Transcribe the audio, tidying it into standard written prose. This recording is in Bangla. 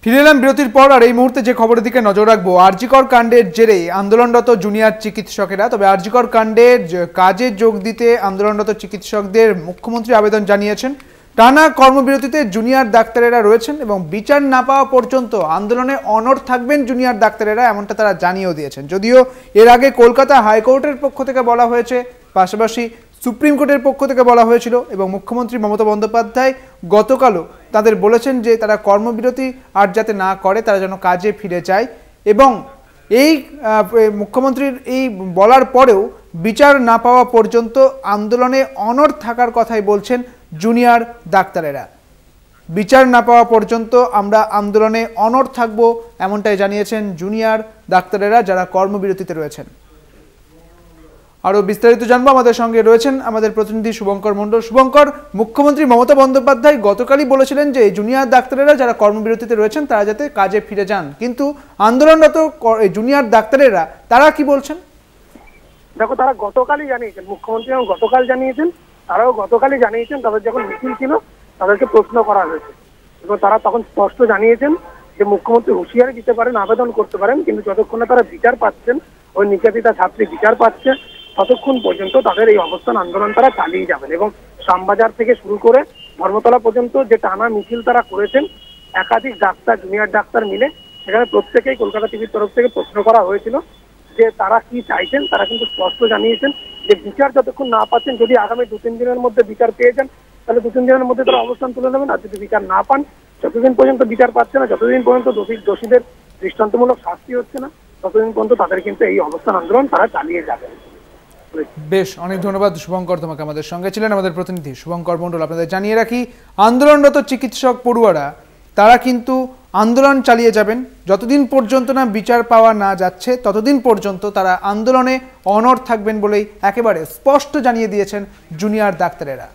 ফিরে এলাম বিরতির পর। আর এই মুহূর্তে যে খবরের দিকে নজর রাখবো, আরজিকর কাণ্ডের জেরে আন্দোলনরত জুনিয়র চিকিৎসকেরা। তবে আরজিকর কাণ্ডের কাজে যোগ দিতে আন্দোলনরত চিকিৎসকদের মুখ্যমন্ত্রী আবেদন জানিয়েছেন। টানা কর্মবিরতিতে জুনিয়র ডাক্তারেরা রয়েছেন এবং বিচার না পাওয়া পর্যন্ত আন্দোলনে অনড় থাকবেন জুনিয়র ডাক্তারেরা, এমনটা তারা জানিয়েও দিয়েছেন। যদিও এর আগে কলকাতা হাইকোর্টের পক্ষ থেকে বলা হয়েছে, পাশাপাশি সুপ্রিম কোর্টের পক্ষ থেকে বলা হয়েছিল এবং মুখ্যমন্ত্রী মমতা বন্দ্যোপাধ্যায় গতকালও তাদের বলেছেন যে তারা কর্মবিরতি আর যাতে না করে, তারা যেন কাজে ফিরে যায়। এবং এই মুখ্যমন্ত্রীর এই বলার পরেও বিচার না পাওয়া পর্যন্ত আন্দোলনে অনড় থাকার কথাই বলছেন জুনিয়র ডাক্তারেরা। বিচার না পাওয়া পর্যন্ত আমরা আন্দোলনে অনড় থাকব, এমনটাই জানিয়েছেন জুনিয়র ডাক্তারেরা যারা কর্মবিরতিতে রয়েছেন। আরও বিস্তারিত জানবো, আমাদের সঙ্গে রয়েছেন আমাদের প্রতিনিধি শুভঙ্কর মণ্ডল। শুভঙ্কর, মুখ্যমন্ত্রী মমতা বন্দ্যোপাধ্যায় গতকালই বলেছিলেন যে জুনিয়র ডাক্তারেরা যারা কর্মবিরতিতে রয়েছেন তারা যাতে কাজে ফিরে যান, কিন্তু আন্দোলনরত জুনিয়র ডাক্তারেরা তারা কি বলছেন? দেখো, তারা গতকালই জানিয়েছেন, মুখ্যমন্ত্রী গতকাল জানিয়েছেন, তারাও গতকালই জানিয়েছেন। তাদের যখন মিছিল ছিল তাদেরকে প্রশ্ন করা হয়েছে এবং তারা তখন স্পষ্ট জানিয়েছেন যে মুখ্যমন্ত্রী হুঁশিয়ারি দিতে পারেন, আবেদন করতে পারেন, কিন্তু যতক্ষণ না তারা বিচার পাচ্ছেন, ওই নির্যাতিতা ছাত্রী বিচার পাচ্ছে, ততক্ষণ পর্যন্ত তাদের এই অবস্থান আন্দোলন তারা চালিয়ে যাবেন। এবং শ্যামবাজার থেকে শুরু করে ধর্মতলা পর্যন্ত যে টানা মিছিল তারা করেছেন, একাধিক ডাক্তার, জুনিয়র ডাক্তার মিলে, সেখানে প্রত্যেকেই কলকাতা টিভির তরফ থেকে প্রশ্ন করা হয়েছিল যে তারা কি চাইছেন। তারা কিন্তু স্পষ্ট জানিয়েছেন যে বিচার যতক্ষণ না পাচ্ছেন, যদি আগামী 2-3 দিনের মধ্যে বিচার পেয়ে যান তাহলে 2-3 দিনের মধ্যে তারা অবস্থান তুলে নেবেন। আর যদি বিচার না পান, যতদিন পর্যন্ত বিচার পাচ্ছে না, যতদিন পর্যন্ত দোষীদের দৃষ্টান্তমূলক শাস্তি হচ্ছে না, ততদিন পর্যন্ত তাদের কিন্তু এই অবস্থান আন্দোলন তারা চালিয়ে যাবেন। বেশ, অনেক ধন্যবাদ শুভঙ্কর, তোমাকে। আমাদের সঙ্গে ছিলেন আমাদের প্রতিনিধি শুভঙ্কর মণ্ডল। আপনাদের জানিয়ে রাখি, আন্দোলনরত চিকিৎসক পড়ুয়ারা তারা কিন্তু আন্দোলন চালিয়ে যাবেন যতদিন পর্যন্ত না বিচার পাওয়া না যাচ্ছে, ততদিন পর্যন্ত তারা আন্দোলনে অনড় থাকবেন বলেই একেবারে স্পষ্ট জানিয়ে দিয়েছেন জুনিয়র ডাক্তারেরা।